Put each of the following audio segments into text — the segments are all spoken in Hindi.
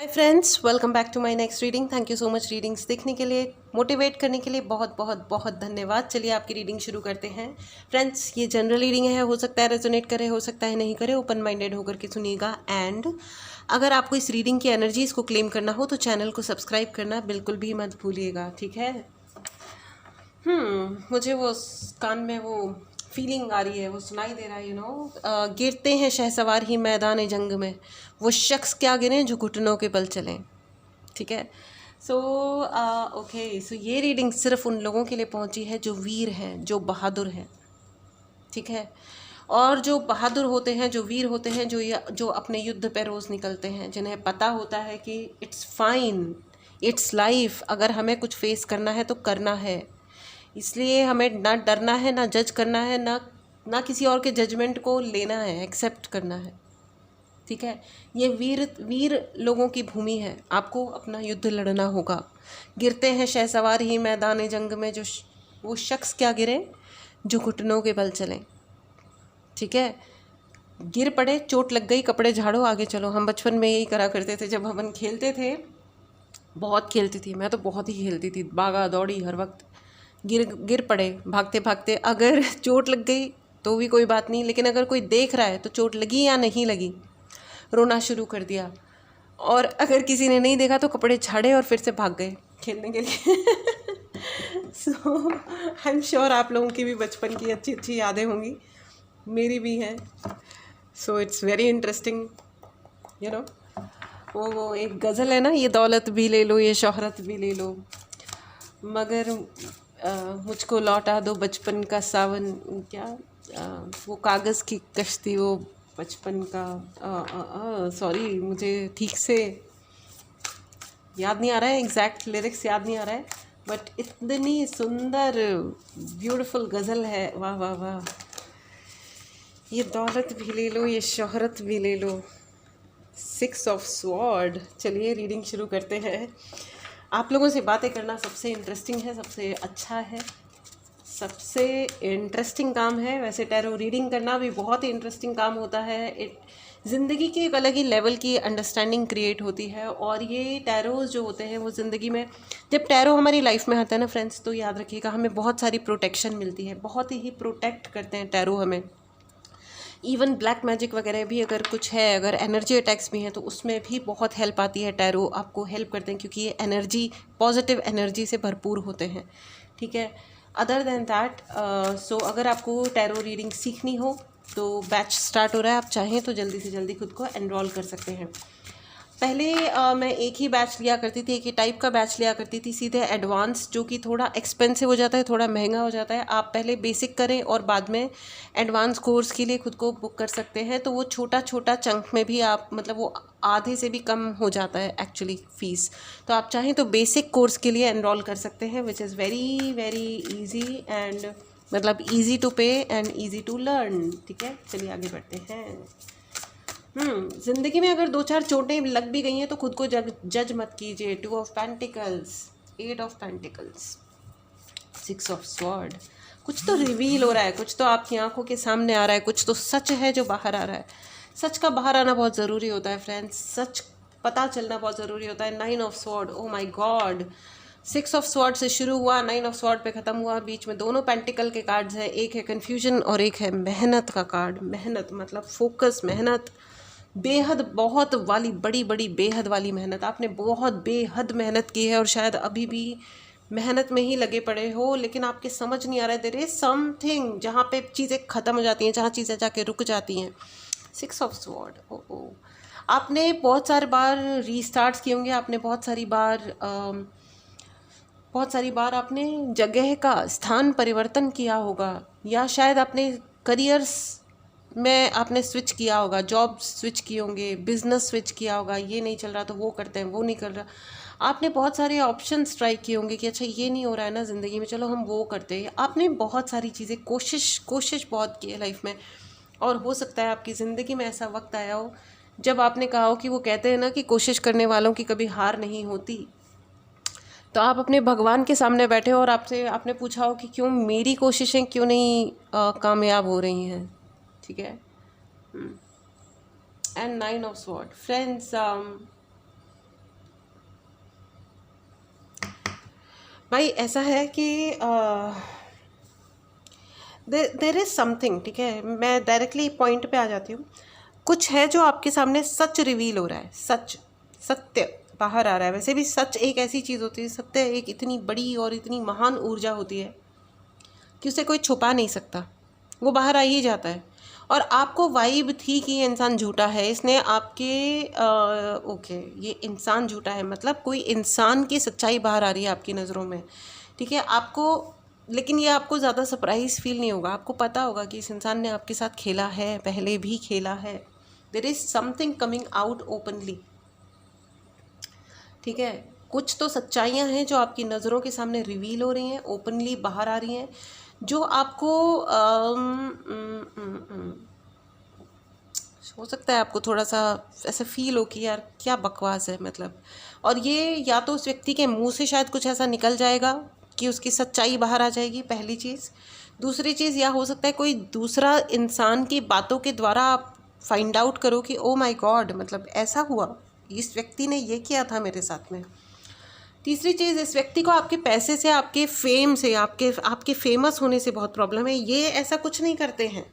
Hi friends, welcome back to my next reading. Thank you so much readings देखने के लिए, मोटिवेट करने के लिए बहुत बहुत बहुत धन्यवाद। चलिए आपकी रीडिंग शुरू करते हैं। फ्रेंड्स, ये जनरल रीडिंग है, हो सकता है रेजोनेट करे, हो सकता है नहीं करे। ओपन माइंडेड होकर के सुनिएगा। एंड अगर आपको इस रीडिंग की एनर्जीज को क्लेम करना हो तो चैनल को सब्सक्राइब करना बिल्कुल भी मत भूलिएगा, ठीक है। मुझे वो कान में वो फीलिंग आ रही है, वो सुनाई दे रहा है, गिरते हैं शहसवार ही मैदान जंग में, वो शख्स क्या गिरे जो घुटनों के बल चलें। ठीक है। सो ओके, सो ये रीडिंग सिर्फ उन लोगों के लिए पहुंची है जो वीर हैं, जो बहादुर हैं। ठीक है। और जो बहादुर होते हैं, जो वीर होते हैं, जो अपने युद्ध पे रोज़ निकलते हैं, जिन्हें पता होता है कि इट्स फाइन, इट्स लाइफ, अगर हमें कुछ फेस करना है तो करना है। इसलिए हमें ना डरना है, ना जज करना है, ना किसी और के जजमेंट को लेना है, एक्सेप्ट करना है। ठीक है। ये वीर वीर लोगों की भूमि है, आपको अपना युद्ध लड़ना होगा। गिरते हैं शहसवार ही मैदान जंग में, वो शख्स क्या गिरे जो घुटनों के बल चलें। ठीक है। गिर पड़े, चोट लग गई, कपड़े झाड़ो, आगे चलो। हम बचपन में यही करा करते थे जब हम खेलते थे। बहुत खेलती थी मैं तो, बहुत ही खेलती थी, भागा दौड़ी हर वक्त। गिर गिर पड़े भागते भागते, अगर चोट लग गई तो भी कोई बात नहीं, लेकिन अगर कोई देख रहा है तो चोट लगी या नहीं लगी, रोना शुरू कर दिया। और अगर किसी ने नहीं देखा तो कपड़े झाड़े और फिर से भाग गए खेलने के लिए। सो आई एम श्योर आप लोगों की भी बचपन की अच्छी अच्छी यादें होंगी, मेरी भी हैं। So it's very interesting, you know. वो एक गज़ल है ना, ये दौलत भी ले लो, ये शोहरत भी ले लो, मगर मुझको लौटा दो बचपन का सावन। क्या वो कागज़ की कश्ती, वो बचपन का, सॉरी मुझे ठीक से याद नहीं आ रहा है, एग्जैक्ट लिरिक्स याद नहीं आ रहा है, बट इतनी सुंदर ब्यूटीफुल गज़ल है। वाह वाह वाह। ये दौलत भी ले लो, ये शोहरत भी ले लो, 6 ऑफ स्वॉर्ड। चलिए रीडिंग शुरू करते हैं। आप लोगों से बातें करना सबसे इंटरेस्टिंग है, सबसे अच्छा है, सबसे इंटरेस्टिंग काम है। वैसे टैरो रीडिंग करना भी बहुत ही इंटरेस्टिंग काम होता है। ज़िंदगी की एक अलग ही लेवल की अंडरस्टैंडिंग क्रिएट होती है। और ये टैरोज जो होते हैं वो ज़िंदगी में, जब टैरो हमारी लाइफ में आता है ना फ्रेंड्स, तो याद रखिएगा हमें बहुत सारी प्रोटेक्शन मिलती है, बहुत ही प्रोटेक्ट करते हैं टैरो हमें। इवन ब्लैक मैजिक वगैरह भी अगर कुछ है, अगर एनर्जी अटैक्स भी हैं तो उसमें भी बहुत हेल्प आती है। टैरो आपको हेल्प करते हैं क्योंकि ये एनर्जी, पॉजिटिव एनर्जी से भरपूर होते हैं। ठीक है। अदर देन दैट, सो अगर आपको टैरो रीडिंग सीखनी हो तो बैच स्टार्ट हो रहा है, आप चाहें तो जल्दी से जल्दी खुद को एनरोल कर सकते हैं। पहले मैं एक ही बैच लिया करती थी, एक ही टाइप का बैच लिया करती थी, सीधे एडवांस, जो कि थोड़ा एक्सपेंसिव हो जाता है, थोड़ा महंगा हो जाता है। आप पहले बेसिक करें और बाद में एडवांस कोर्स के लिए खुद को बुक कर सकते हैं। तो वो छोटा छोटा चंक में भी आप, मतलब वो आधे से भी कम हो जाता है एक्चुअली फ़ीस। तो आप चाहें तो बेसिक कोर्स के लिए एनरोल कर सकते हैं, which is very very easy and, मतलब ईजी टू पे एंड ईजी टू लर्न। ठीक है। चलिए आगे बढ़ते हैं। जिंदगी में अगर 2-4 चोटें लग भी गई हैं तो खुद को जज मत कीजिए। 2 of pentacles, 8 of pentacles, 6 of sword. कुछ तो रिवील हो रहा है, कुछ तो आपकी आंखों के सामने आ रहा है, कुछ तो सच है जो बाहर आ रहा है। सच का बाहर आना बहुत ज़रूरी होता है फ्रेंड्स, सच पता चलना बहुत ज़रूरी होता है। 9 of sword, oh my God. 6 of sword से शुरू हुआ, 9 ऑफ स्वॉर्ड पे ख़त्म हुआ। बीच में दोनों पेंटिकल के कार्ड्स हैं, एक है कन्फ्यूजन और एक है मेहनत का कार्ड। मेहनत मतलब फोकस, मेहनत, बेहद, बहुत वाली, बड़ी बड़ी बेहद वाली मेहनत। आपने बहुत बेहद मेहनत की है और शायद अभी भी मेहनत में ही लगे पड़े हो, लेकिन आपके समझ नहीं आ रहा है, देयर इज समथिंग जहाँ पे चीज़ें ख़त्म हो जाती हैं, जहाँ चीज़ें जाके रुक जाती हैं। 6 ऑफ स्वॉर्ड, ओ आपने बहुत सारे बार रीस्टार्ट्स किए होंगे, आपने बहुत सारी बार आपने जगह का, स्थान परिवर्तन किया होगा, या शायद आपने करियर्स में आपने स्विच किया होगा, जॉब स्विच किए होंगे, बिजनेस स्विच किया होगा। ये नहीं चल रहा तो वो करते हैं, वो नहीं कर रहा, आपने बहुत सारे ऑप्शंस ट्राई किए होंगे कि अच्छा ये नहीं हो रहा है ना ज़िंदगी में, चलो हम वो करते हैं। आपने बहुत सारी चीज़ें, कोशिश बहुत की है लाइफ में। और हो सकता है आपकी ज़िंदगी में ऐसा वक्त आया हो जब आपने कहा हो कि, वो कहते हैं ना कि कोशिश करने वालों की कभी हार नहीं होती। तो आप अपने भगवान के सामने बैठे हो और आपने पूछा हो कि क्यों मेरी कोशिशें क्यों नहीं कामयाब हो रही हैं। ठीक है। एंड 9 ऑफ स्वॉर्ड फ्रेंड्स, भाई ऐसा है कि देर इज़ समथिंग, ठीक है, मैं डायरेक्टली पॉइंट पे आ जाती हूँ। कुछ है जो आपके सामने सच रिवील हो रहा है, सच, सत्य बाहर आ रहा है। वैसे भी सच एक ऐसी चीज़ होती है, सत्य एक इतनी बड़ी और इतनी महान ऊर्जा होती है कि उसे कोई छुपा नहीं सकता, वो बाहर आ ही जाता है। और आपको वाइब थी कि ये इंसान झूठा है, इसने आपके ओके ये इंसान झूठा है, मतलब कोई इंसान की सच्चाई बाहर आ रही है आपकी नज़रों में, ठीक है आपको। लेकिन ये आपको ज़्यादा सरप्राइज फील नहीं होगा, आपको पता होगा कि इस इंसान ने आपके साथ खेला है, पहले भी खेला है। There is something coming out openly, ठीक है। कुछ तो सच्चाइयाँ हैं जो आपकी नज़रों के सामने रिवील हो रही हैं, ओपनली बाहर आ रही हैं, जो आपको हो सकता है आपको थोड़ा सा ऐसा फील हो कि यार क्या बकवास है, मतलब। और ये या तो उस व्यक्ति के मुंह से शायद कुछ ऐसा निकल जाएगा कि उसकी सच्चाई बाहर आ जाएगी, पहली चीज़। दूसरी चीज़ या हो सकता है कोई दूसरा इंसान की बातों के द्वारा आप फाइंड आउट करो कि ओ माय गॉड, मतलब ऐसा हुआ, इस व्यक्ति ने ये किया था मेरे साथ में। तीसरी चीज़, इस व्यक्ति को आपके पैसे से, आपके फेम से, आपके फेमस होने से बहुत प्रॉब्लम है। ये ऐसा कुछ नहीं करते हैं,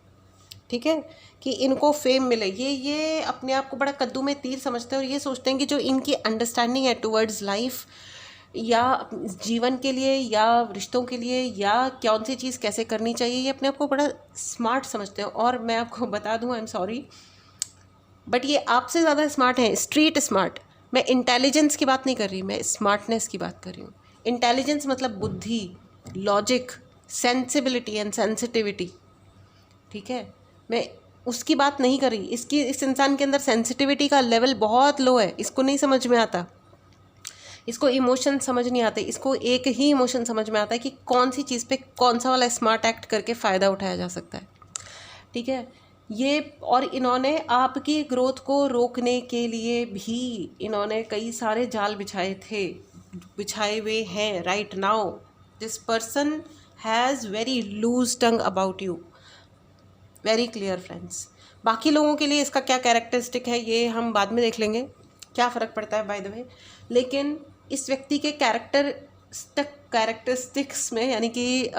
ठीक है, कि इनको फेम मिले। ये अपने आप को बड़ा कद्दू में तीर समझते हैं और ये सोचते हैं कि जो इनकी अंडरस्टैंडिंग है टुवर्ड्स लाइफ या जीवन के लिए या रिश्तों के लिए या कौन सी चीज़ कैसे करनी चाहिए, ये अपने आप को बड़ा स्मार्ट समझते हैं। और मैं आपको बता दूं, आई एम सॉरी, बट ये आपसे ज़्यादा स्मार्ट हैं, स्ट्रीट स्मार्ट। मैं इंटेलिजेंस की बात नहीं कर रही, मैं स्मार्टनेस की बात कर रही हूँ। इंटेलिजेंस मतलब बुद्धि, लॉजिक, सेंसिबिलिटी एंड सेंसिटिविटी, ठीक है, मैं उसकी बात नहीं कर रही। इस इंसान के अंदर सेंसिटिविटी का लेवल बहुत लो है, इसको नहीं समझ में आता, इसको इमोशन समझ नहीं आते। इसको एक ही इमोशन समझ में आता है कि कौन सी चीज़ पे कौन सा वाला स्मार्ट एक्ट करके फ़ायदा उठाया जा सकता है, ठीक है। ये और इन्होंने आपकी ग्रोथ को रोकने के लिए भी इन्होंने कई सारे जाल बिछाए हुए हैं right now. This person has very loose tongue about you, very clear friends. बाकी लोगों के लिए इसका क्या कैरेक्टरिस्टिक है ये हम बाद में देख लेंगे, क्या फ़र्क पड़ता है बाय द वे। लेकिन इस व्यक्ति के कैरेक्टरिस्टिक्स में, यानी कि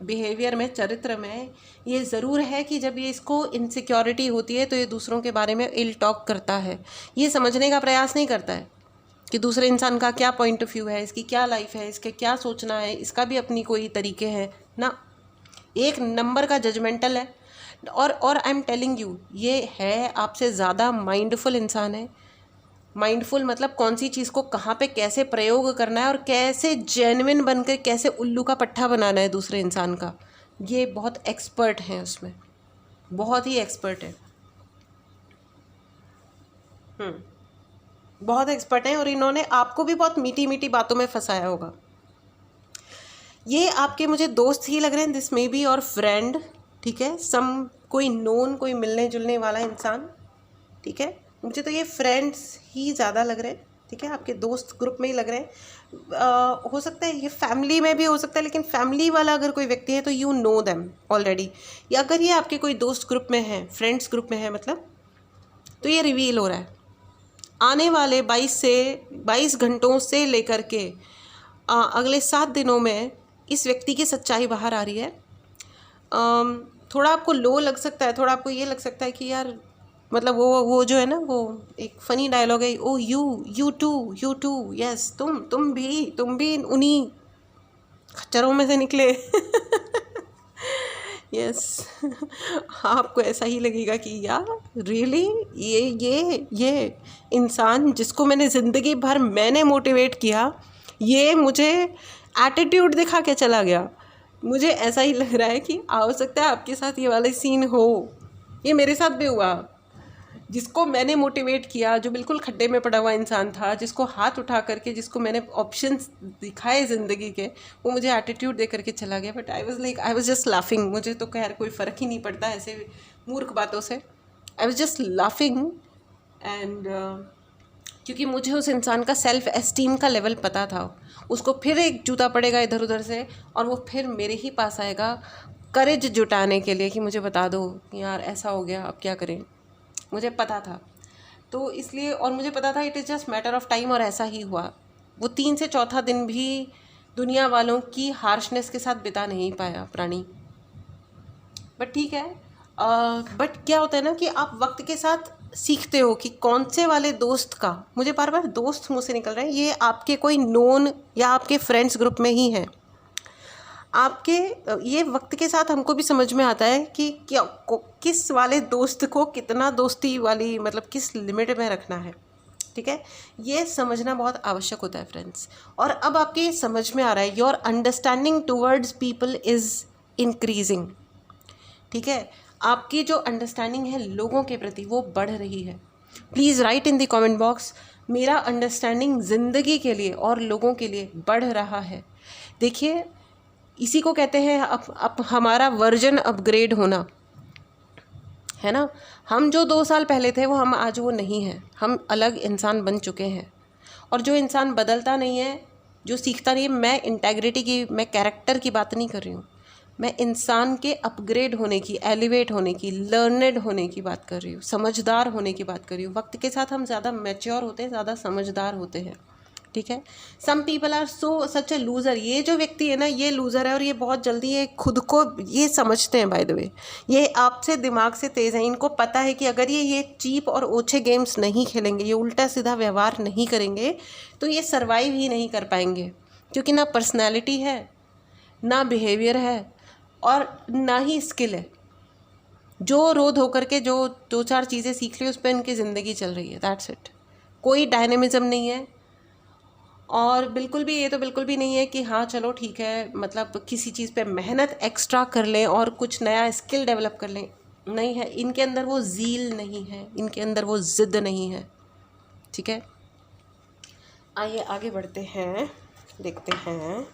बिहेवियर में, चरित्र में, ये ज़रूर है कि जब ये इसको इनसिक्योरिटी होती है तो ये दूसरों के बारे में इल टॉक करता है। ये समझने का प्रयास नहीं करता है कि दूसरे इंसान का क्या पॉइंट ऑफ व्यू है, इसकी क्या लाइफ है, इसके क्या सोचना है, इसका भी अपनी कोई तरीके हैं ना। एक नंबर का जजमेंटल है। और आई एम टेलिंग यू, ये है आपसे ज़्यादा माइंडफुल इंसान है। माइंडफुल मतलब कौन सी चीज़ को कहाँ पे कैसे प्रयोग करना है और कैसे जेन्युइन बनकर कैसे उल्लू का पट्टा बनाना है दूसरे इंसान का, ये बहुत एक्सपर्ट हैं उसमें, बहुत ही एक्सपर्ट है। बहुत एक्सपर्ट हैं और इन्होंने आपको भी बहुत मीठी मीठी बातों में फंसाया होगा। ये आपके मुझे दोस्त ही लग रहे हैं, दिस मे बी और फ्रेंड, ठीक है, सम कोई नोन, कोई मिलने जुलने वाला इंसान, ठीक है। मुझे तो ये फ्रेंड्स ही ज़्यादा लग रहे हैं, ठीक है, आपके दोस्त ग्रुप में ही लग रहे हैं। हो सकता है ये फैमिली में भी हो सकता है, लेकिन फैमिली वाला अगर कोई व्यक्ति है तो यू नो देम ऑलरेडी। या अगर ये आपके कोई दोस्त ग्रुप में है, फ्रेंड्स ग्रुप में है मतलब, तो ये रिवील हो रहा है आने वाले 22 घंटों से लेकर के अगले 7 दिनों में इस व्यक्ति की सच्चाई बाहर आ रही है। थोड़ा आपको लो लग सकता है, थोड़ा आपको ये लग सकता है कि यार, मतलब वो जो है ना, वो एक फ़नी डायलॉग है, ओ यू टू यस, तुम भी उन्हीं खच्चरों में से निकले। यस। आपको ऐसा ही लगेगा कि यार रियली ये इंसान जिसको मैंने ज़िंदगी भर मैंने मोटिवेट किया, ये मुझे एटीट्यूड दिखा के चला गया। मुझे ऐसा ही लग रहा है कि हो सकता है आपके साथ ये वाला सीन हो। ये मेरे साथ भी हुआ। जिसको मैंने मोटिवेट किया, जो बिल्कुल खड्डे में पड़ा हुआ इंसान था, जिसको हाथ उठा करके, जिसको मैंने ऑप्शंस दिखाए ज़िंदगी के, वो मुझे एटीट्यूड दे करके चला गया। But I was just laughing. मुझे तो खैर कोई फ़र्क ही नहीं पड़ता ऐसे मूर्ख बातों से। I was just laughing and क्योंकि मुझे उस इंसान का सेल्फ़ एस्टीम का लेवल पता था। उसको फिर एक जूता पड़ेगा इधर उधर से और वो फिर मेरे ही पास आएगा करेज जुटाने के लिए कि मुझे बता दो यार ऐसा हो गया, अब क्या करें। मुझे पता था, तो इसलिए, और मुझे पता था it is just matter of time, और ऐसा ही हुआ। वो 3 से चौथा दिन भी दुनिया वालों की हार्शनेस के साथ बिता नहीं पाया प्राणी। बट ठीक है, बट क्या होता है ना कि आप वक्त के साथ सीखते हो कि कौन से वाले दोस्त का, मुझे बार बार दोस्त मुँह से निकल रहे हैं, ये आपके कोई नोन या आपके फ्रेंड्स ग्रुप में ही है। आपके ये वक्त के साथ हमको भी समझ में आता है कि क्या किस वाले दोस्त को कितना दोस्ती वाली मतलब किस लिमिट में रखना है। ठीक है, ये समझना बहुत आवश्यक होता है फ्रेंड्स। और अब आपके ये समझ में आ रहा है, your understanding towards people is increasing. ठीक है, आपकी जो अंडरस्टैंडिंग है लोगों के प्रति वो बढ़ रही है। Please write in the comment box, मेरा अंडरस्टैंडिंग ज़िंदगी के लिए और लोगों के लिए बढ़ रहा है। देखिए, इसी को कहते हैं अब हमारा वर्जन अपग्रेड होना, है ना। हम जो 2 साल पहले थे वो हम आज वो नहीं हैं, हम अलग इंसान बन चुके हैं। और जो इंसान बदलता नहीं है, जो सीखता नहीं है, मैं इंटेग्रिटी की, मैं कैरेक्टर की बात नहीं कर रही हूँ, मैं इंसान के अपग्रेड होने की, एलिवेट होने की, लर्नेड होने की बात कर रही हूँ, समझदार होने की बात कर रही हूँ। वक्त के साथ हम ज़्यादा मैच्योर होते हैं, ज़्यादा समझदार होते हैं। ठीक है, some people are so such a loser. ये जो व्यक्ति है ना, ये लूज़र है और ये बहुत जल्दी ये खुद को ये समझते हैं। बाय द वे, ये आपसे दिमाग से तेज़ है, इनको पता है कि अगर ये चीप और ओछे गेम्स नहीं खेलेंगे, ये उल्टा सीधा व्यवहार नहीं करेंगे, तो ये सर्वाइव ही नहीं कर पाएंगे। क्योंकि ना पर्सनैलिटी है, ना बिहेवियर है, और ना ही स्किल है। जो रोध होकर के जो 2-4 चीज़ें सीख ली उस पर इनकी ज़िंदगी चल रही है, दैट्स इट। कोई डायनेमिज़म नहीं है। और बिल्कुल भी ये तो बिल्कुल भी नहीं है कि हाँ चलो ठीक है, मतलब किसी चीज़ पे मेहनत एक्स्ट्रा कर लें और कुछ नया स्किल डेवलप कर लें, नहीं है। इनके अंदर वो ज़ील नहीं है, इनके अंदर वो ज़िद नहीं है। ठीक है, आइए आगे बढ़ते हैं, देखते हैं।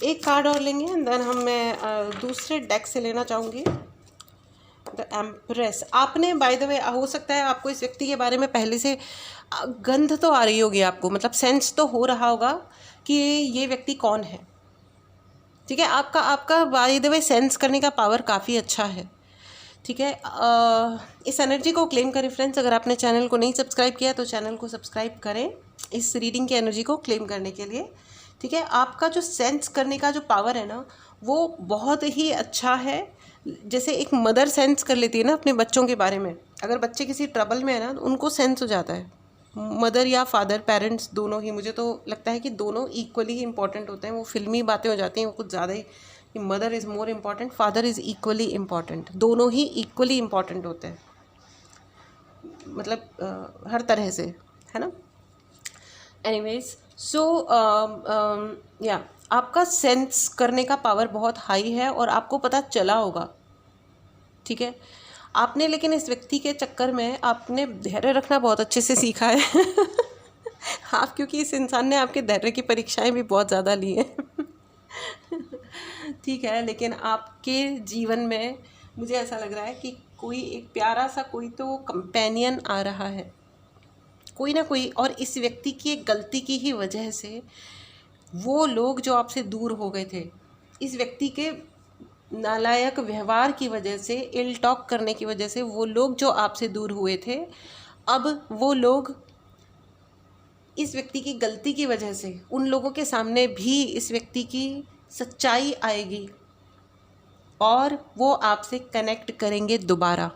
एक कार्ड और लेंगे एंड देन मैं दूसरे डेक से लेना चाहूँगी, द एम्प्रेस। आपने बाय द वे, हो सकता है आपको इस व्यक्ति के बारे में पहले से गंध तो आ रही होगी आपको, मतलब सेंस तो हो रहा होगा कि ये व्यक्ति कौन है। ठीक है, आपका बाय द वे सेंस करने का पावर काफ़ी अच्छा है। ठीक है, इस एनर्जी को क्लेम करें फ्रेंड्स। अगर आपने चैनल को नहीं सब्सक्राइब किया तो चैनल को सब्सक्राइब करें इस रीडिंग की एनर्जी को क्लेम करने के लिए। ठीक है, आपका जो सेंस करने का जो पावर है ना, वो बहुत ही अच्छा है। जैसे एक मदर सेंस कर लेती है ना अपने बच्चों के बारे में, अगर बच्चे किसी ट्रबल में है ना, उनको सेंस हो जाता है। मदर या फादर, पेरेंट्स दोनों ही, मुझे तो लगता है कि दोनों इक्वली ही इंपॉर्टेंट होते हैं। वो फिल्मी बातें हो जाती हैं वो कुछ ज़्यादा ही, कि mother is more important, father is equally important. दोनों ही इक्वली इम्पॉर्टेंट होते हैं, मतलब हर तरह से, है ना। एनीवेज, सो या आपका सेंस करने का पावर बहुत हाई है और आपको पता चला होगा। ठीक है, आपने लेकिन इस व्यक्ति के चक्कर में आपने धैर्य रखना बहुत अच्छे से सीखा है। आप, क्योंकि इस इंसान ने आपके धैर्य की परीक्षाएं भी बहुत ज़्यादा ली हैं। ठीक है, लेकिन आपके जीवन में मुझे ऐसा लग रहा है कि कोई एक प्यारा सा कोई तो कंपेनियन आ रहा है, कोई ना कोई। और इस व्यक्ति की एक गलती की ही वजह से वो लोग जो आपसे दूर हो गए थे, इस व्यक्ति के नालायक व्यवहार की वजह से, इल टॉक करने की वजह से, वो लोग जो आपसे दूर हुए थे, अब वो लोग इस व्यक्ति की गलती की वजह से उन लोगों के सामने भी इस व्यक्ति की सच्चाई आएगी और वो आपसे कनेक्ट करेंगे दोबारा।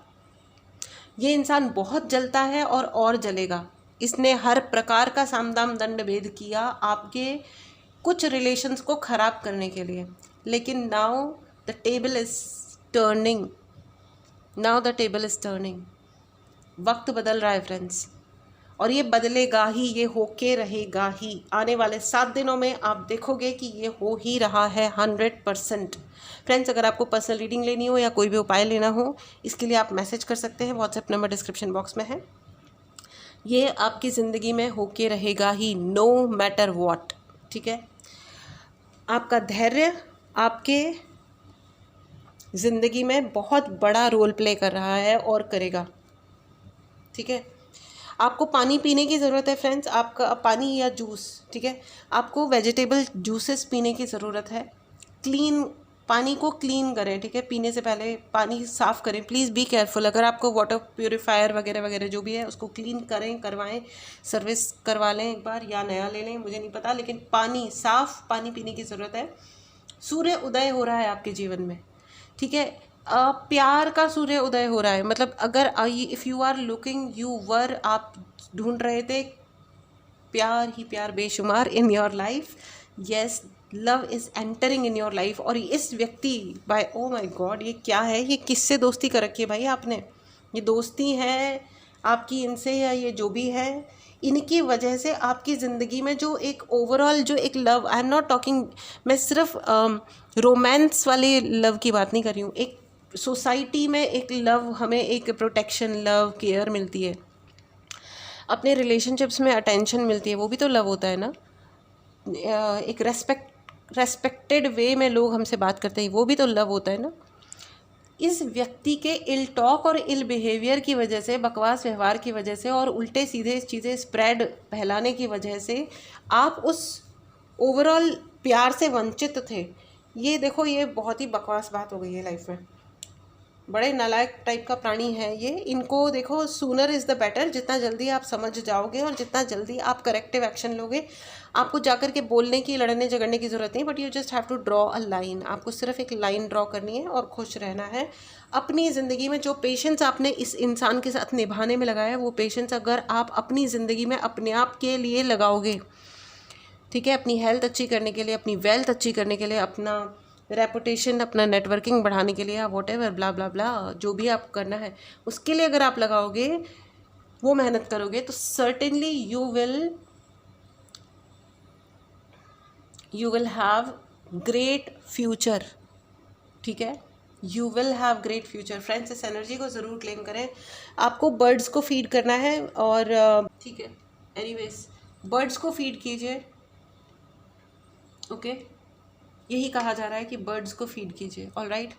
ये इंसान बहुत जलता है और जलेगा। इसने हर प्रकार का सामदाम दंड भेद किया आपके कुछ रिलेशंस को ख़राब करने के लिए, लेकिन now the table is turning, now the table is turning. वक्त बदल रहा है फ्रेंड्स, और ये बदलेगा ही, ये होके रहेगा ही। आने वाले 7 दिनों में आप देखोगे कि ये हो ही रहा है 100%। फ्रेंड्स, अगर आपको पर्सनल रीडिंग लेनी हो या कोई भी उपाय लेना हो, इसके लिए आप मैसेज कर सकते हैं। व्हाट्सएप नंबर डिस्क्रिप्शन बॉक्स में है। ये आपकी ज़िंदगी में होके रहेगा ही, नो मैटर व्हाट। ठीक है, आपका धैर्य आपके ज़िंदगी में बहुत बड़ा रोल प्ले कर रहा है और करेगा। ठीक है, आपको पानी पीने की ज़रूरत है फ्रेंड्स, आपका पानी या जूस। ठीक है, आपको वेजिटेबल जूसेस पीने की ज़रूरत है, क्लीन पानी को क्लीन करें, ठीक है, पीने से पहले पानी साफ़ करें, प्लीज़ बी केयरफुल। अगर आपको वाटर प्योरीफायर वगैरह वगैरह जो भी है उसको क्लीन करें, करवाएं, सर्विस करवा लें एक बार या नया ले लें, मुझे नहीं पता, लेकिन पानी, साफ़ पानी पीने की ज़रूरत है। सूर्य उदय हो रहा है आपके जीवन में, ठीक है, प्यार का सूर्य उदय हो रहा है। मतलब अगर if you are looking, you were, आप ढूंढ रहे थे प्यार ही प्यार बेशुमार in your life, yes, love is entering in your life. और इस व्यक्ति, बाय ओ माय गॉड, ये क्या है, ये किससे दोस्ती कर रखी है भाई आपने, ये दोस्ती है आपकी इनसे या ये जो भी है, इनकी वजह से आपकी ज़िंदगी में जो एक ओवरऑल जो एक love, I am not talking, मैं सिर्फ रोमांस वाले लव की बात नहीं कर रही हूँ, एक सोसाइटी में एक लव, हमें एक प्रोटेक्शन, लव, केयर मिलती है, अपने रिलेशनशिप्स में अटेंशन मिलती है, वो भी तो लव होता है ना। एक रेस्पेक्टेड वे में लोग हमसे बात करते हैं, वो भी तो लव होता है ना। इस व्यक्ति के इल टॉक और इल बिहेवियर की वजह से, बकवास व्यवहार की वजह से और उल्टे सीधे चीज़ें स्प्रेड फैलाने की वजह से आप उस ओवरऑल प्यार से वंचित थे। ये देखो, ये बहुत ही बकवास बात हो गई है लाइफ में। बड़े नालायक टाइप का प्राणी है ये। इनको देखो, सूनर इज़ द बेटर, जितना जल्दी आप समझ जाओगे और जितना जल्दी आप करेक्टिव एक्शन लोगे, आपको जाकर के बोलने की, लड़ने झगड़ने की ज़रूरत नहीं, but you just have to draw a line. आपको सिर्फ एक लाइन ड्रॉ करनी है और खुश रहना है अपनी ज़िंदगी में। जो पेशेंस आपने इस इंसान के साथ निभाने में लगाया है, वो पेशेंस अगर आप अपनी ज़िंदगी में अपने आप के लिए लगाओगे, ठीक है, अपनी हेल्थ अच्छी करने के लिए, अपनी वेल्थ अच्छी करने के लिए, अपना रेपुटेशन, अपना नेटवर्किंग बढ़ाने के लिए, वॉट एवर ब्ला ब्ला ब्ला, जो भी आप करना है उसके लिए अगर आप लगाओगे, वो मेहनत करोगे, तो certainly you will have great future, ठीक है, you will have great future. Friends, इस एनर्जी को ज़रूर क्लेम करें। आपको बर्ड्स को फीड करना है और ठीक है, एनीवेज बर्ड्स को फीड कीजिए, ओके, यही कहा जा रहा है कि बर्ड्स को फीड कीजिए। ऑलराइट,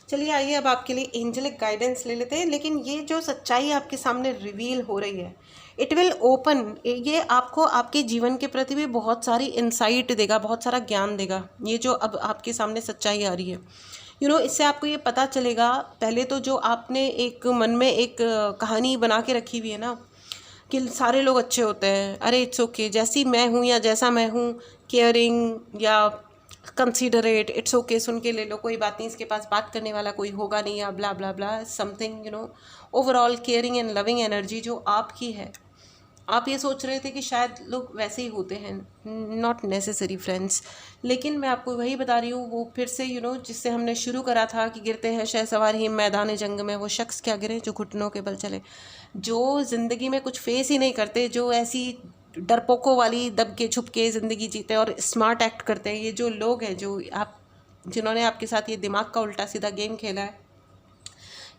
चलिए आइए अब आपके लिए एंजेलिक गाइडेंस ले लेते हैं। लेकिन ये जो सच्चाई आपके सामने रिवील हो रही है, इट विल ओपन, ये आपको आपके जीवन के प्रति भी बहुत सारी इंसाइट देगा, बहुत सारा ज्ञान देगा। ये जो अब आपके सामने सच्चाई आ रही है, इससे आपको ये पता चलेगा, पहले तो जो आपने एक मन में एक कहानी बना के रखी हुई है ना, कि सारे लोग अच्छे होते हैं, अरे इट्स ओके, जैसी मैं हूँ या जैसा मैं हूँ, केयरिंग या कंसीडरेट, इट्स ओके, सुन के ले लो, कोई बात नहीं, इसके पास बात करने वाला कोई होगा नहीं, या blah blah blah, something overall caring and loving energy जो आपकी है, आप ये सोच रहे थे कि शायद लोग वैसे ही होते हैं, नॉट नेसेसरी फ्रेंड्स। लेकिन मैं आपको वही बता रही हूँ, वो फिर से जिससे हमने शुरू करा था कि गिरते हैं शहसवार ही मैदान जंग में, वो शख्स क्या गिरे जो घुटनों के बल चले। जो ज़िंदगी में कुछ फेस ही नहीं करते, जो ऐसी डरपोकों वाली दब के छुप के ज़िंदगी जीते और स्मार्ट एक्ट करते हैं, ये जो लोग हैं, जिन्होंने आपके साथ ये दिमाग का उल्टा सीधा गेम खेला है,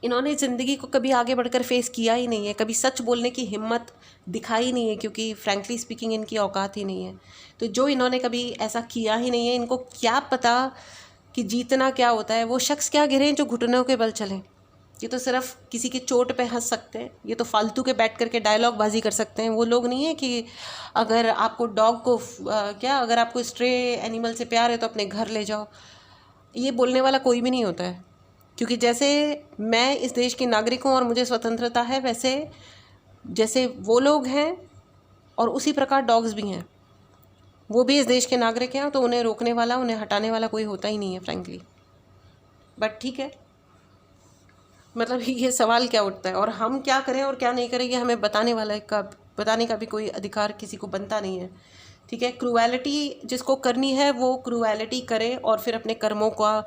इन्होंने ज़िंदगी को कभी आगे बढ़कर फेस किया ही नहीं है, कभी सच बोलने की हिम्मत दिखाई नहीं है, क्योंकि फ्रैंकली स्पीकिंग इनकी औकात ही नहीं है। तो जो इन्होंने कभी ऐसा किया ही नहीं है, इनको क्या पता कि जीतना क्या होता है। वो शख्स क्या गिरे जो घुटनों के बल चलें। ये तो सिर्फ किसी की चोट पे हंस सकते हैं, ये तो फालतू के बैठ करके डायलॉग बाजी कर सकते हैं। वो लोग नहीं है कि अगर आपको डॉग को अगर आपको स्ट्रे एनिमल से प्यार है तो अपने घर ले जाओ, ये बोलने वाला कोई भी नहीं होता है। क्योंकि जैसे मैं इस देश की नागरिक हूँ और मुझे स्वतंत्रता है, वैसे जैसे वो लोग हैं और उसी प्रकार डॉग्स भी हैं, वो भी इस देश के नागरिक हैं, तो उन्हें रोकने वाला, उन्हें हटाने वाला कोई होता ही नहीं है फ्रैंकली। बट ठीक है, मतलब ये सवाल क्या उठता है, और हम क्या करें और क्या नहीं करें, ये हमें बताने का भी कोई अधिकार किसी को बनता नहीं है, ठीक है। क्रूएलिटी जिसको करनी है वो क्रूएलिटी करे और फिर अपने कर्मों का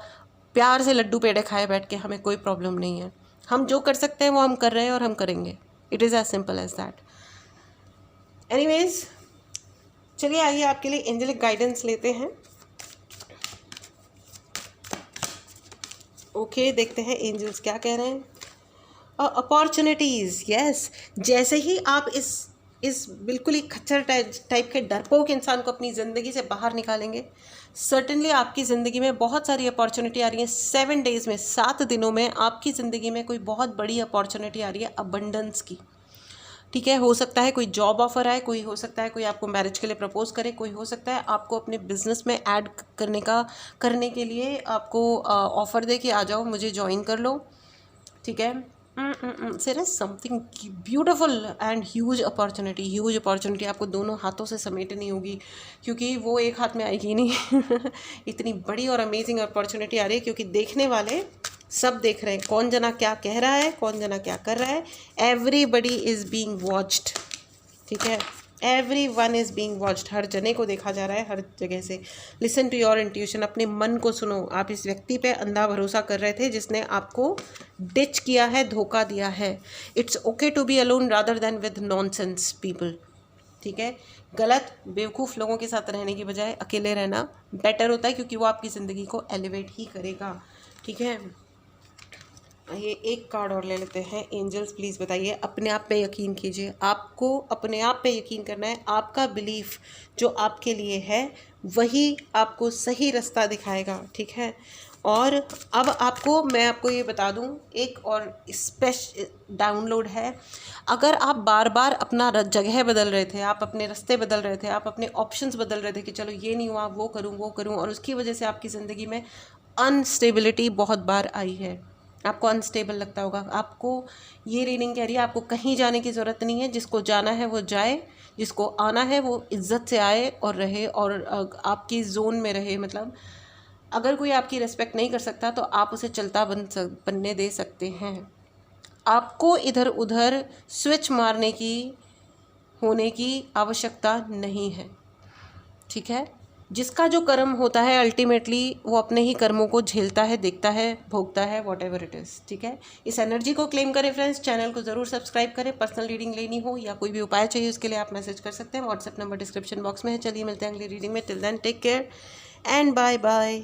प्यार से लड्डू पेड़े खाए बैठ के, हमें कोई प्रॉब्लम नहीं है। हम जो कर सकते हैं वो हम कर रहे हैं और हम करेंगे। It is as simple as that. Anyways, चलिए आइए आपके लिए एंजेलिक गाइडेंस लेते हैं। ओके, देखते हैं एंजल्स क्या कह रहे हैं। अपॉर्चुनिटीज़, यस, जैसे ही आप इस बिल्कुल ही खच्चर टाइप के डरपोक इंसान को अपनी ज़िंदगी से बाहर निकालेंगे, सर्टेनली आपकी ज़िंदगी में बहुत सारी अपॉर्चुनिटी आ रही है। 7 डेज़ में, 7 दिनों में आपकी ज़िंदगी में कोई बहुत बड़ी अपॉर्चुनिटी आ रही है अबंडेंस की, ठीक है। हो सकता है कोई जॉब ऑफर आए, कोई हो सकता है कोई आपको मैरिज के लिए प्रपोज करे, कोई हो सकता है आपको अपने बिजनेस में ऐड करने के लिए आपको ऑफर दे कि आ जाओ मुझे ज्वाइन कर लो, ठीक है। There is something beautiful and huge opportunity आपको दोनों हाथों से समेटनी होगी, क्योंकि वो एक हाथ में आएगी नहीं इतनी बड़ी और अमेजिंग अपॉर्चुनिटी आ रही है, क्योंकि देखने वाले सब देख रहे हैं कौन जना क्या कह रहा है, कौन जना क्या कर रहा है। एवरीबडी इज़ बीइंग वॉच्ड, ठीक है। एवरीवन इज़ बीइंग वॉच्ड, हर जने को देखा जा रहा है हर जगह से। लिसन टू योर इंट्यूशन, अपने मन को सुनो। आप इस व्यक्ति पे अंधा भरोसा कर रहे थे जिसने आपको डिच किया है, धोखा दिया है। It's okay to be alone rather than with nonsense people, ठीक है। गलत बेवकूफ़ लोगों के साथ रहने की बजाय अकेले रहना बेटर होता है, क्योंकि वो आपकी ज़िंदगी को एलिवेट ही करेगा, ठीक है। ये एक कार्ड और ले लेते हैं। एंजल्स प्लीज़ बताइए, अपने आप पे यकीन कीजिए, आपको अपने आप पे यकीन करना है। आपका बिलीफ जो आपके लिए है वही आपको सही रास्ता दिखाएगा, ठीक है। और अब मैं आपको ये बता दूं, एक और डाउनलोड है। अगर आप बार बार अपना जगह बदल रहे थे, आप अपने रास्ते बदल रहे थे, आप अपने ऑप्शंस बदल रहे थे कि चलो ये नहीं हुआ वो करूं, और उसकी वजह से आपकी ज़िंदगी में अनस्टेबिलिटी बहुत बार आई है, आपको अनस्टेबल लगता होगा, आपको ये रीडिंग कह रही है आपको कहीं जाने की ज़रूरत नहीं है। जिसको जाना है वो जाए, जिसको आना है वो इज्जत से आए और रहे, और आपकी जोन में रहे। मतलब अगर कोई आपकी रिस्पेक्ट नहीं कर सकता तो आप उसे चलता बनने दे सकते हैं। आपको इधर उधर स्विच मारने की होने की आवश्यकता नहीं है, ठीक है। जिसका जो कर्म होता है अल्टीमेटली वो अपने ही कर्मों को झेलता है, देखता है, भोगता है, वॉट एवर इट इज़, ठीक है। इस एनर्जी को क्लेम करें फ्रेंड्स, चैनल को ज़रूर सब्सक्राइब करें। पर्सनल रीडिंग लेनी हो या कोई भी उपाय चाहिए उसके लिए आप मैसेज कर सकते हैं, व्हाट्सएप नंबर डिस्क्रिप्शन बॉक्स में है। चलिए मिलते हैं अगली रीडिंग में। Till then take care and bye bye.